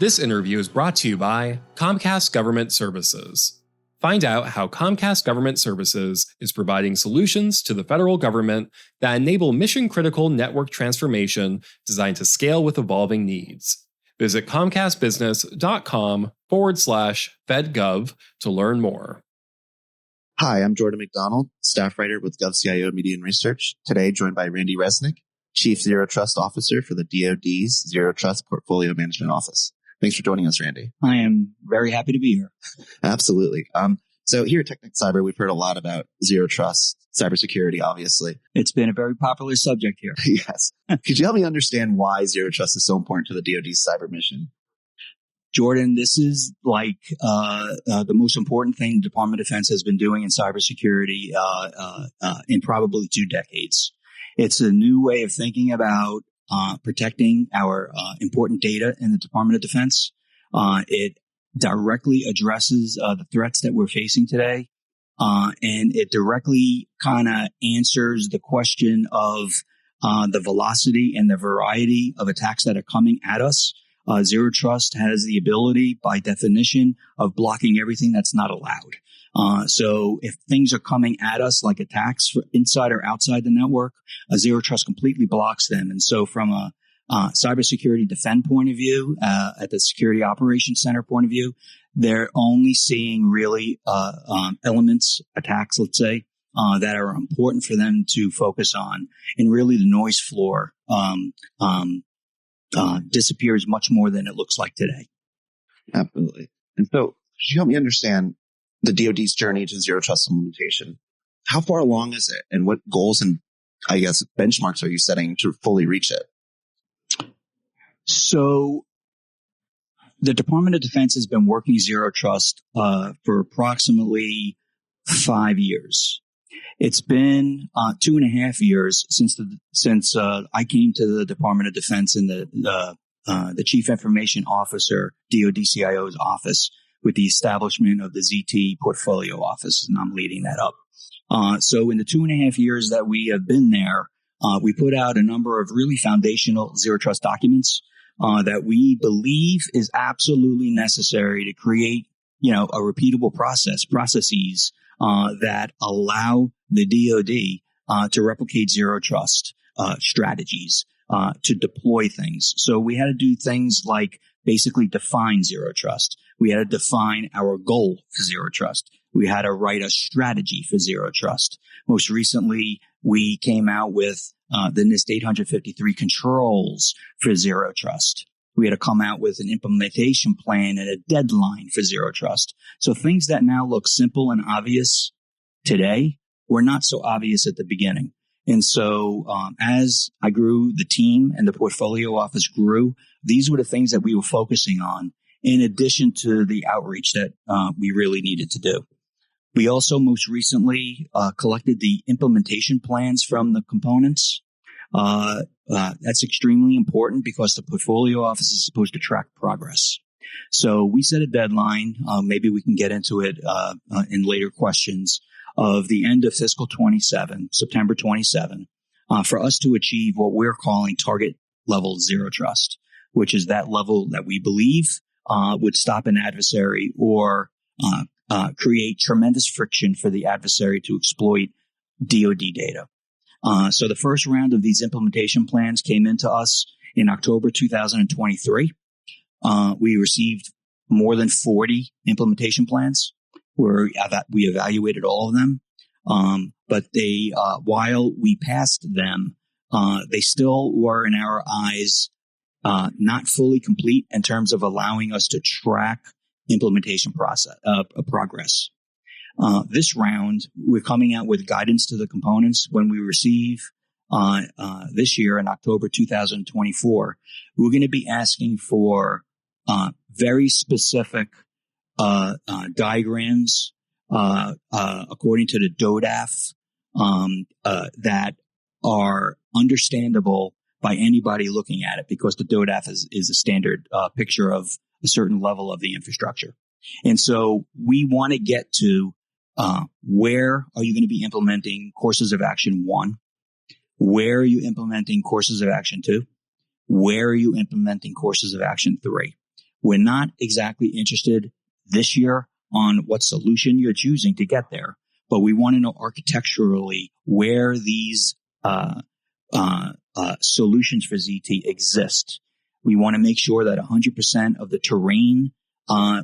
This interview is brought to you by Comcast Government Services. Find out how Comcast Government Services is providing solutions to the federal government that enable mission-critical network transformation designed to scale with evolving needs. Visit comcastbusiness.com/fedgov to learn more. Hi, I'm Jordan McDonald, staff writer with GovCIO Media and Research. Today, joined by Randy Resnick, Chief Zero Trust Officer for the DoD's Zero Trust Portfolio Management Office. Thanks for joining us, Randy. I am very happy to be here. Absolutely. So here at TechNet Cyber, we've heard a lot about zero trust, cybersecurity, obviously. It's been a very popular subject here. Yes. Could you help me understand why zero trust is so important to the DoD's cyber mission? Jordan, this is like the most important thing the Department of Defense has been doing in cybersecurity in probably 2 decades. It's a new way of thinking about protecting our important data in the Department of Defense. It directly addresses the threats that we're facing today, and it directly kind of answers the question of the velocity and the variety of attacks that are coming at us. Zero Trust has the ability, by definition, of blocking everything that's not allowed. So if things are coming at us like attacks for inside or outside the network, Zero Trust completely blocks them. And so from a cybersecurity defend point of view, at the Security Operations Center point of view, they're only seeing really elements, attacks, let's say, that are important for them to focus on. And really the noise floor disappears much more than it looks like today. Absolutely. And so could you help me understand the DoD's journey to zero trust implementation? How far along is it, and what goals and, I guess, benchmarks are you setting to fully reach it? So the Department of Defense has been working zero trust for approximately 5 years. It's been 2.5 years since I came to the Department of Defense in the Chief Information Officer, DoD CIO's office, with the establishment of the ZT Portfolio Office, and I'm leading that up. So in the 2.5 years that we have been there, we put out a number of really foundational zero trust documents that we believe is absolutely necessary to create, a repeatable processes that allow the DoD to replicate zero trust strategies, to deploy things. So we had to do things like basically define zero trust. We had to define our goal for zero trust. We had to write a strategy for zero trust. Most recently, we came out with the NIST 853 controls for zero trust. We had to come out with an implementation plan and a deadline for zero trust. So things that now look simple and obvious today were not so obvious at the beginning. And so as I grew, the team and the portfolio office grew, these were the things that we were focusing on, in addition to the outreach that we really needed to do. We also most recently collected the implementation plans from the components. That's extremely important because the portfolio office is supposed to track progress. So we set a deadline, maybe we can get into it in later questions, of the end of fiscal 27, September 27, for us to achieve what we're calling target level zero trust, which is that level that we believe would stop an adversary or create tremendous friction for the adversary to exploit DoD data. So the first round of these implementation plans came into us in October 2023. We received more than 40 implementation plans. We evaluated all of them, but they, while we passed them, they still were, in our eyes, not fully complete in terms of allowing us to track implementation progress. This round, we're coming out with guidance to the components. When we receive this year in October 2024, we're going to be asking for very specific diagrams according to the DODAF that are understandable by anybody looking at it, because the DODAF is a standard picture of a certain level of the infrastructure. And so we want to get to where are you going to be implementing courses of action 1? Where are you implementing courses of action 2? Where are you implementing courses of action 3? We're not exactly interested this year on what solution you're choosing to get there, but we want to know architecturally where these solutions for ZT exist. We want to make sure that 100% of the terrain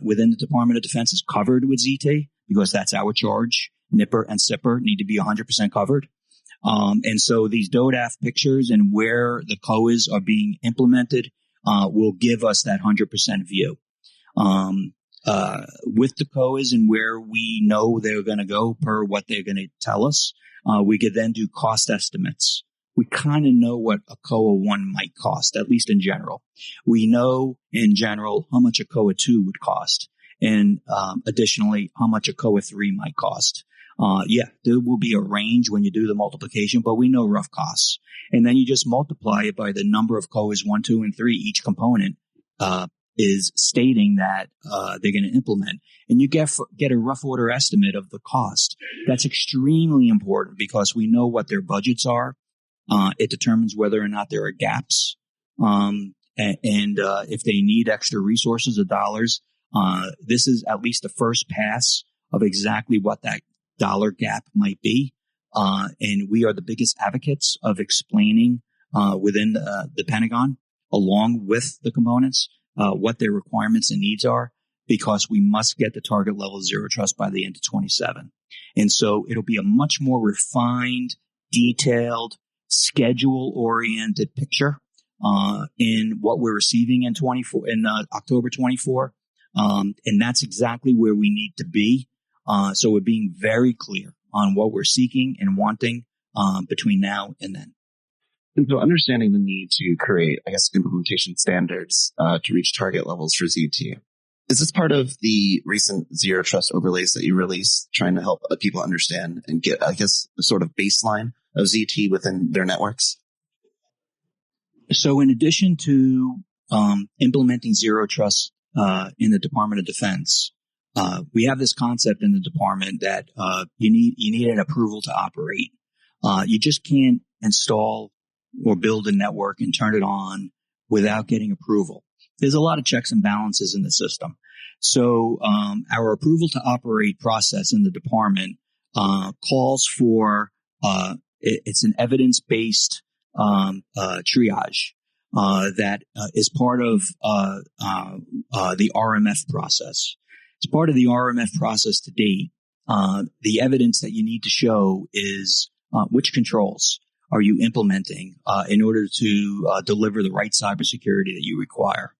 within the Department of Defense is covered with ZT, because that's our charge. NIPR and SIPR need to be 100% covered. And so these DODAF pictures and where the COAs are being implemented will give us that 100% view. With the COAs and where we know they're going to go per what they're going to tell us, we could then do cost estimates. We kind of know what a COA 1 might cost, at least in general. We know in general how much a COA 2 would cost, and additionally, how much a COA 3 might cost. There will be a range when you do the multiplication, but we know rough costs. And then you just multiply it by the number of COAs 1, 2, and 3 each component is stating that they're going to implement. And you get a rough order estimate of the cost. That's extremely important because we know what their budgets are. It determines whether or not there are gaps. And if they need extra resources or dollars, this is at least the first pass of exactly what that dollar gap might be. And we are the biggest advocates of explaining within the Pentagon, along with the components, what their requirements and needs are, because we must get the target level of zero trust by the end of 27. And so it'll be a much more refined, detailed, schedule-oriented picture in what we're receiving in October 24. And that's exactly where we need to be. So we're being very clear on what we're seeking and wanting between now and then. And so understanding the need to create, implementation standards to reach target levels for ZT. Is this part of the recent zero trust overlays that you released, trying to help people understand and get, a sort of baseline of ZT within their networks? So in addition to implementing zero trust in the Department of Defense, we have this concept in the department that you need an approval to operate. You just can't install or build a network and turn it on without getting approval. There's a lot of checks and balances in the system. So our approval to operate process in the department calls for it's an evidence-based triage that is part of the RMF process. As part of the RMF process to date, the evidence that you need to show is which controls are you implementing in order to deliver the right cybersecurity that you require.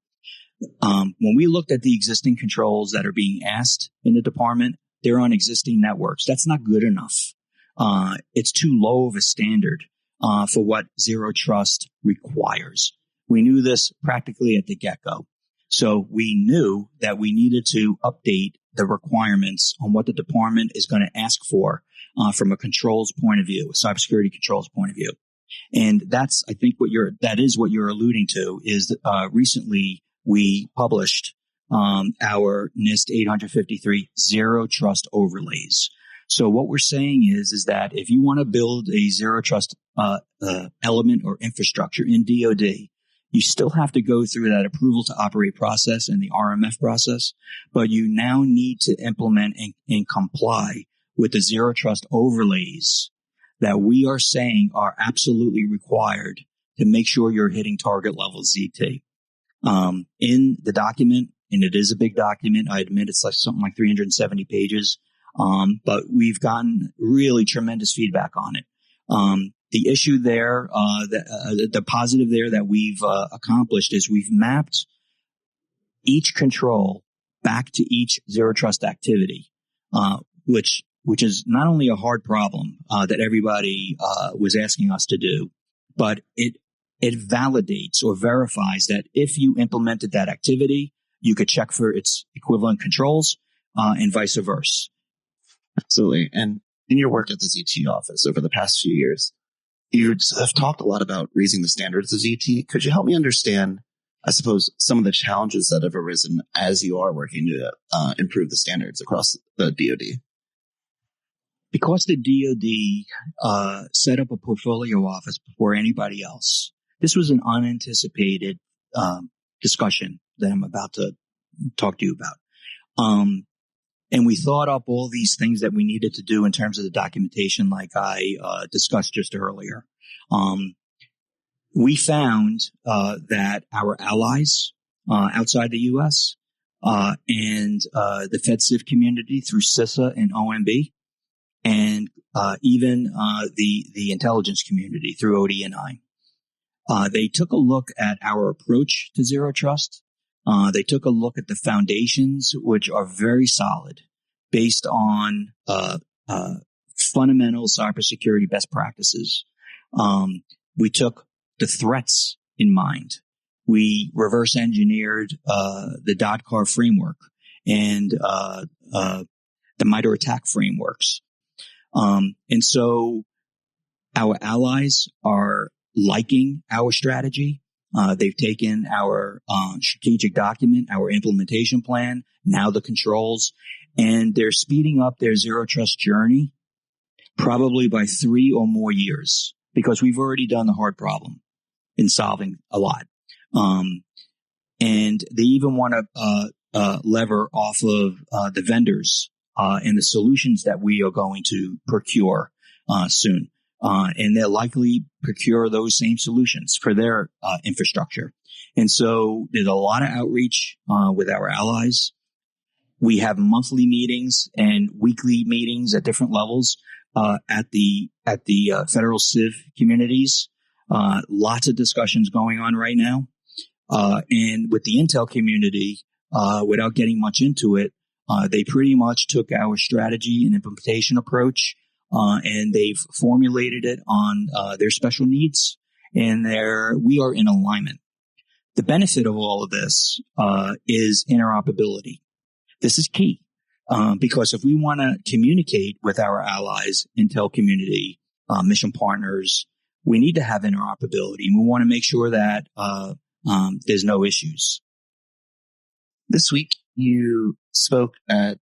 When we looked at the existing controls that are being asked in the department, they're on existing networks. That's not good enough. It's too low of a standard for what zero trust requires. We knew this practically at the get-go. So we knew that we needed to update the requirements on what the department is going to ask for from a controls point of view, a cybersecurity controls point of view. And that's, I think, that is what you're alluding to is recently we published our NIST 853 zero trust overlays. So what we're saying is that if you want to build a zero trust element or infrastructure in DoD, you still have to go through that approval to operate process and the RMF process, but you now need to implement and comply with the zero trust overlays that we are saying are absolutely required to make sure you're hitting target level ZT. In the document, and it is a big document, I admit it's something like 370 pages, but we've gotten really tremendous feedback on it. The issue there, the positive there that we've accomplished is we've mapped each control back to each zero trust activity, which is not only a hard problem that everybody was asking us to do, but it validates or verifies that if you implemented that activity, you could check for its equivalent controls and vice versa. Absolutely. And in your work at the ZT office over the past few years, you have talked a lot about raising the standards of ZT. Could you help me understand, I suppose, some of the challenges that have arisen as you are working to improve the standards across the DoD? Because the DoD set up a portfolio office before anybody else, this was an unanticipated discussion that I'm about to talk to you about. And we thought up all these things that we needed to do in terms of the documentation, like I discussed just earlier. We found that our allies outside the U.S. And the FedCiv community through CISA and OMB, and even the intelligence community through ODNI, they took a look at our approach to zero trust. They took a look at the foundations, which are very solid, based on fundamental cybersecurity best practices. We took the threats in mind. We reverse engineered the DOTCAR framework and the MITRE ATT&CK frameworks. And so our allies are liking our strategy. They've taken our strategic document, our implementation plan, now the controls, and they're speeding up their zero trust journey probably by 3 or more years, because we've already done the hard problem in solving a lot. And they even want to lever off of the vendors and the solutions that we are going to procure soon. And they'll likely procure those same solutions for their infrastructure. And so there's a lot of outreach with our allies. We have monthly meetings and weekly meetings at different levels at the federal civ communities. Lots of discussions going on right now. And with the Intel community, without getting much into it, they pretty much took our strategy and implementation approach, and they've formulated it on their special needs, and we are in alignment. The benefit of all of this is interoperability. This is key, because if we want to communicate with our allies, Intel community, mission partners, we need to have interoperability. We want to make sure that there's no issues. This week, you spoke at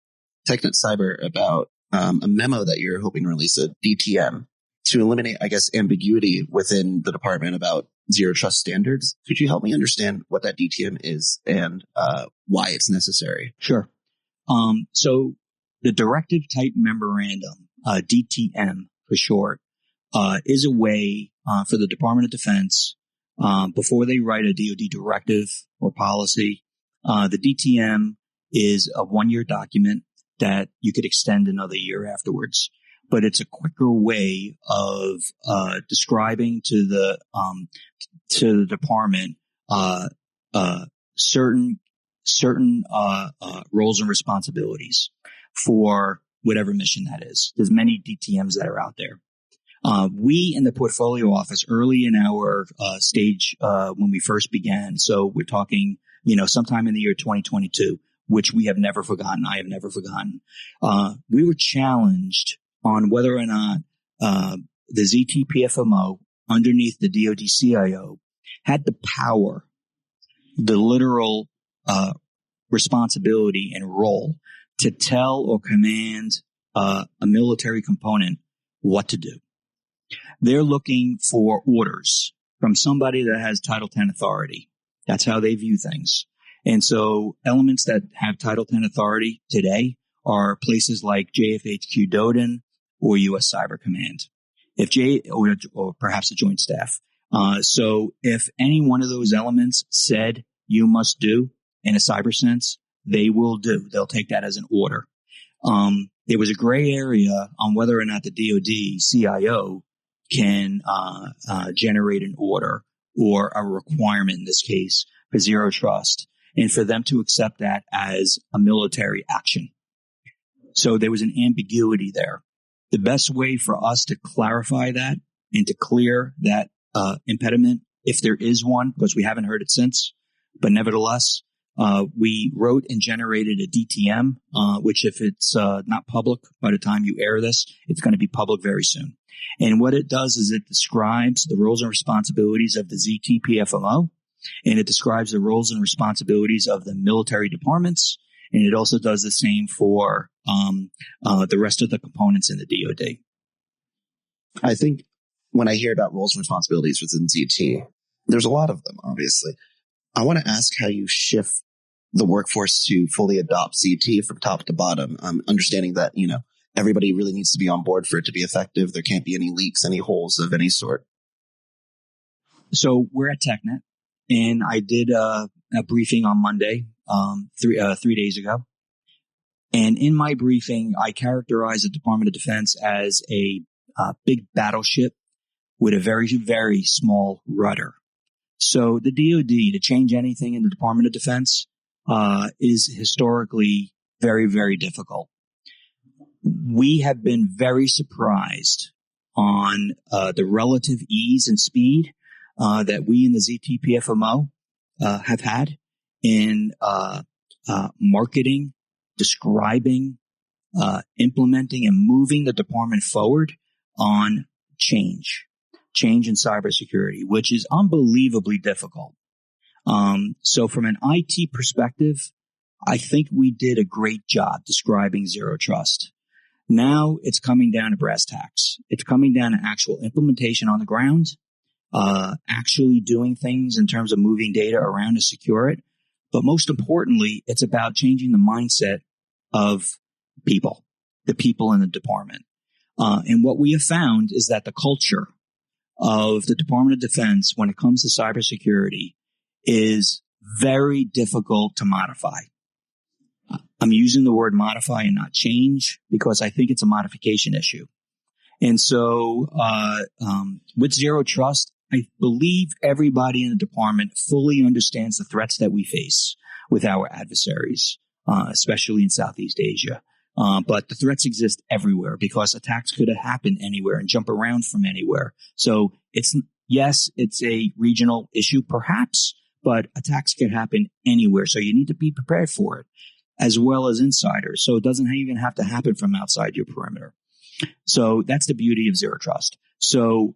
TechNet Cyber about a memo that you're hoping to release, a DTM, to eliminate, I guess, ambiguity within the department about zero trust standards. Could you help me understand what that DTM is and why it's necessary? Sure. So the Directive Type Memorandum, DTM for short, is a way for the Department of Defense, before they write a DoD directive or policy. The DTM is a 1-year document that you could extend another year afterwards, but it's a quicker way of describing to the department certain roles and responsibilities for whatever mission that is. There's many DTMs that are out there. We in the portfolio office, early in our stage when we first began, so we're talking, sometime in the year 2022, which we have never forgotten. I have never forgotten. We were challenged on whether or not the ZTPFMO underneath the DoD-CIO had the power, the literal responsibility and role to tell or command a military component what to do. They're looking for orders from somebody that has Title 10 authority. That's how they view things. And so elements that have Title 10 authority today are places like JFHQ DODIN or U.S. Cyber Command, or perhaps a joint staff. So if any one of those elements said you must do in a cyber sense, they will do. They'll take that as an order. There was a gray area on whether or not the DoD-CIO can generate an order or a requirement in this case for zero trust, and for them to accept that as a military action. So there was an ambiguity there. The best way for us to clarify that and to clear that impediment, if there is one, because we haven't heard it since, but nevertheless, we wrote and generated a DTM, which if it's not public by the time you air this, it's going to be public very soon. And what it does is it describes the roles and responsibilities of the ZTPFMO, and it describes the roles and responsibilities of the military departments, and it also does the same for the rest of the components in the DoD. I think when I hear about roles and responsibilities within ZT, there's a lot of them, obviously. I want to ask how you shift the workforce to fully adopt ZT from top to bottom, understanding that, everybody really needs to be on board for it to be effective. There can't be any leaks, any holes of any sort. So we're at TechNet, and I did a briefing on Monday, 3 days ago. And in my briefing, I characterized the Department of Defense as a big battleship with a very, very small rudder. So the DoD, to change anything in the Department of Defense, is historically very, very difficult. We have been very surprised on the relative ease and speed that we in the ZTPFMO have had in marketing, describing, implementing, and moving the department forward on change in cybersecurity, which is unbelievably difficult. So from an IT perspective, I think we did a great job describing zero trust. Now it's coming down to brass tacks. It's coming down to actual implementation on the ground, actually doing things in terms of moving data around to secure it. But most importantly, it's about changing the mindset of people, the people in the department. And what we have found is that the culture of the Department of Defense when it comes to cybersecurity is very difficult to modify. I'm using the word modify and not change because I think it's a modification issue. And so with zero trust, I believe everybody in the department fully understands the threats that we face with our adversaries, especially in Southeast Asia. But the threats exist everywhere because attacks could have happened anywhere and jump around from anywhere. So it's a regional issue perhaps, but attacks can happen anywhere. So you need to be prepared for it as well as insiders. So it doesn't even have to happen from outside your perimeter. So that's the beauty of zero trust. So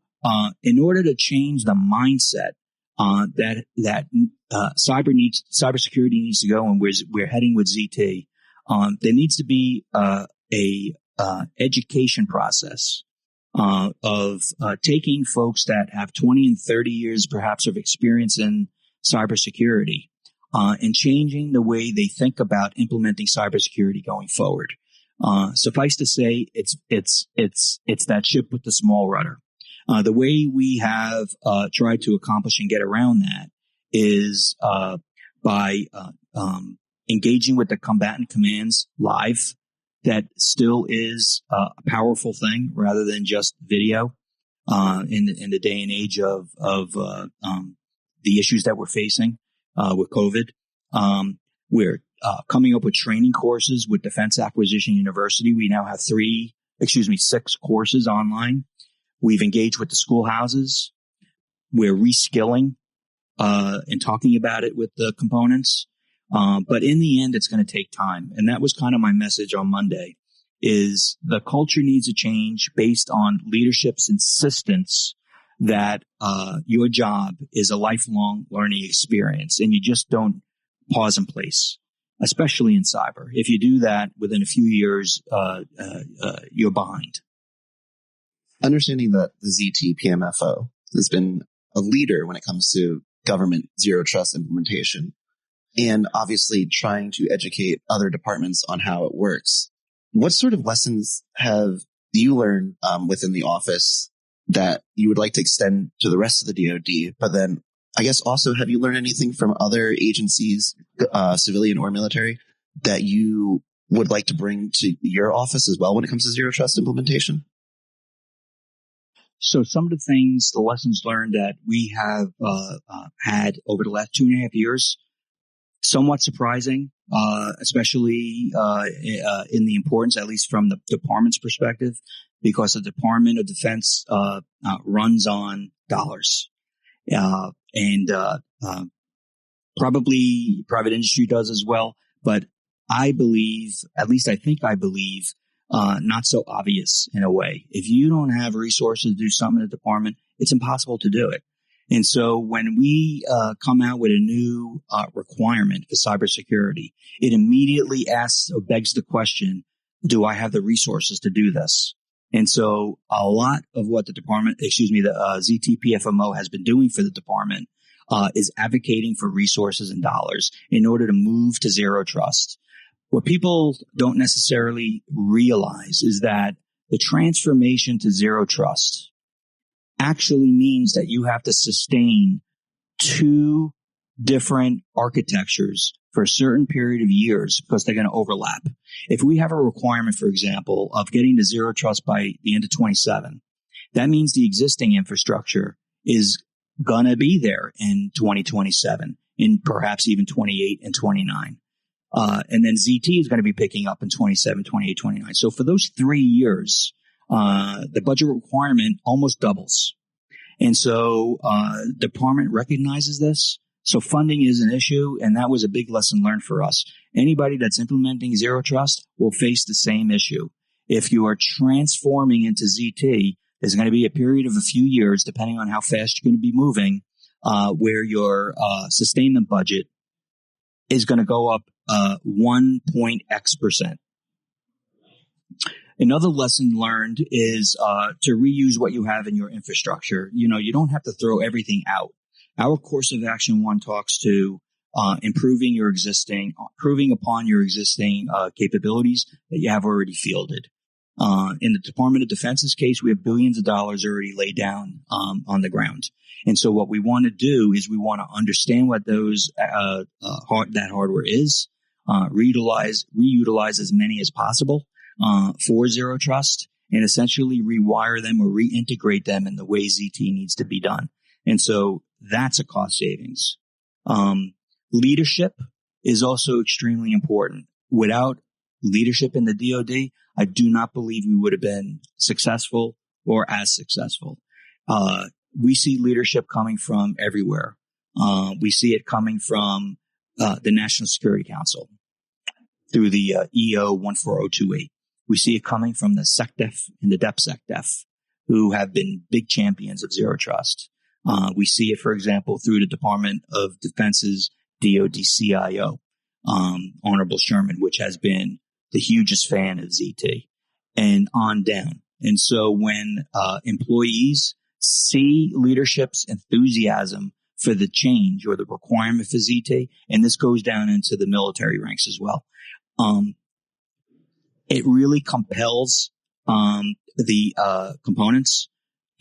in order to change the mindset that cybersecurity needs to go and we're heading with ZT, there needs to be a education process of taking folks that have 20 and 30 years perhaps of experience in cybersecurity and changing the way they think about implementing cybersecurity going forward. Suffice to say, it's that ship with the small rudder. The way we have tried to accomplish and get around that is by engaging with the combatant commands live. That still is a powerful thing rather than just video in the day and age of the issues that we're facing with COVID. We're coming up with training courses with Defense Acquisition University. We now have 6 courses online. We've engaged with the schoolhouses. We're reskilling and talking about it with the components. But in the end, it's going to take time. And that was kind of my message on Monday is the culture needs a change based on leadership's insistence that your job is a lifelong learning experience and you just don't pause in place, especially in cyber. If you do that within a few years, you're behind. Understanding that the ZT PMFO has been a leader when it comes to government zero trust implementation and obviously trying to educate other departments on how it works. What sort of lessons have you learned within the office that you would like to extend to the rest of the DoD? But then I guess also, have you learned anything from other agencies, civilian or military, that you would like to bring to your office as well when it comes to zero trust implementation? So some of the lessons learned that we have had over the last 2.5 years, somewhat surprising, especially in the importance, at least from the department's perspective, because the Department of Defense runs on dollars. And probably private industry does as well. But I believe, at least I think I believe, not so obvious in a way. If you don't have resources to do something in the department, it's impossible to do it. And so when we come out with a new requirement for cybersecurity, it immediately asks or begs the question, do I have the resources to do this? And so a lot of what the ZTPFMO has been doing for the department is advocating for resources and dollars in order to move to zero trust. What people don't necessarily realize is that the transformation to zero trust actually means that you have to sustain two different architectures for a certain period of years because they're going to overlap. If we have a requirement, for example, of getting to zero trust by the end of 27, that means the existing infrastructure is going to be there in 2027, in perhaps even 28 and 29. And then ZT is going to be picking up in 27, 28, 29. So for those 3 years, the budget requirement almost doubles. And so department recognizes this. So funding is an issue, and that was a big lesson learned for us. Anybody that's implementing zero trust will face the same issue. If you are transforming into ZT, there's going to be a period of a few years, depending on how fast you're going to be moving, where your sustainment budget is going to go up 1.x%. Another lesson learned is to reuse what you have in your infrastructure. You don't have to throw everything out. Our course of action one talks to improving upon your existing capabilities that you have already fielded. In the Department of Defense's case, we have billions of dollars already laid down on the ground. And so what we want to do is we want to understand what those that hardware is, reutilize as many as possible for zero trust, and essentially rewire them or reintegrate them in the way ZT needs to be done. And so that's a cost savings. Leadership is also extremely important. Without leadership in the DoD, I do not believe we would have been successful or as successful. We see leadership coming from everywhere. We see it coming from the National Security Council through the EO 14028. We see it coming from the SecDef and the DepSecDef, who have been big champions of zero trust. We see it, for example, through the Department of Defense's DoD CIO, Honorable Sherman, which has been the hugest fan of ZT, and on down. And so when employees see leadership's enthusiasm for the change or the requirement for ZT, and this goes down into the military ranks as well, it really compels the components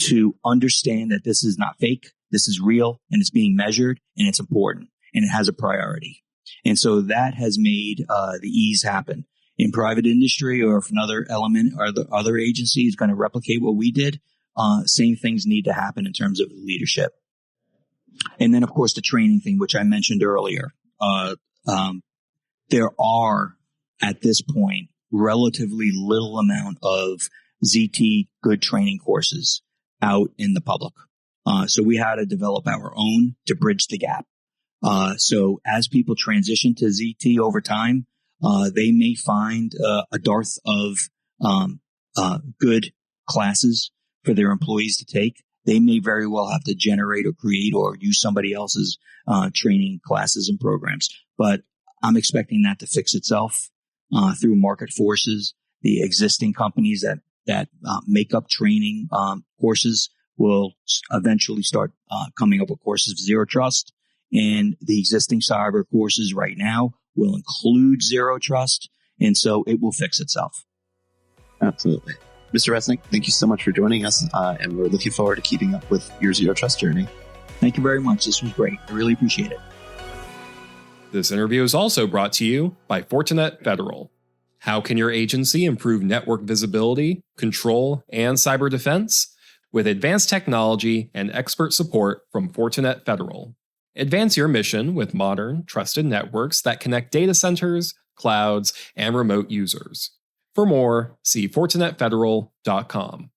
to understand that this is not fake, this is real, and it's being measured, and it's important, and it has a priority. And so that has made the ease happen. In private industry, or if another element or the other agency is going to replicate what we did, same things need to happen in terms of leadership. And then, of course, the training thing, which I mentioned earlier. There are, at this point, relatively little amount of ZT good training courses out in the public. So we had to develop our own to bridge the gap. So as people transition to ZT over time, they may find a dearth of good classes for their employees to take. They may very well have to generate or create or use somebody else's training classes and programs. But I'm expecting that to fix itself through market forces. The existing companies that make up training courses will eventually start coming up with courses of zero trust. And the existing cyber courses right now will include zero trust. And so it will fix itself. Absolutely. Mr. Resnick, thank you so much for joining us. And we're looking forward to keeping up with your zero trust journey. Thank you very much. This was great. I really appreciate it. This interview is also brought to you by Fortinet Federal. How can your agency improve network visibility, control, and cyber defense? With advanced technology and expert support from Fortinet Federal. Advance your mission with modern, trusted networks that connect data centers, clouds, and remote users. For more, see FortinetFederal.com.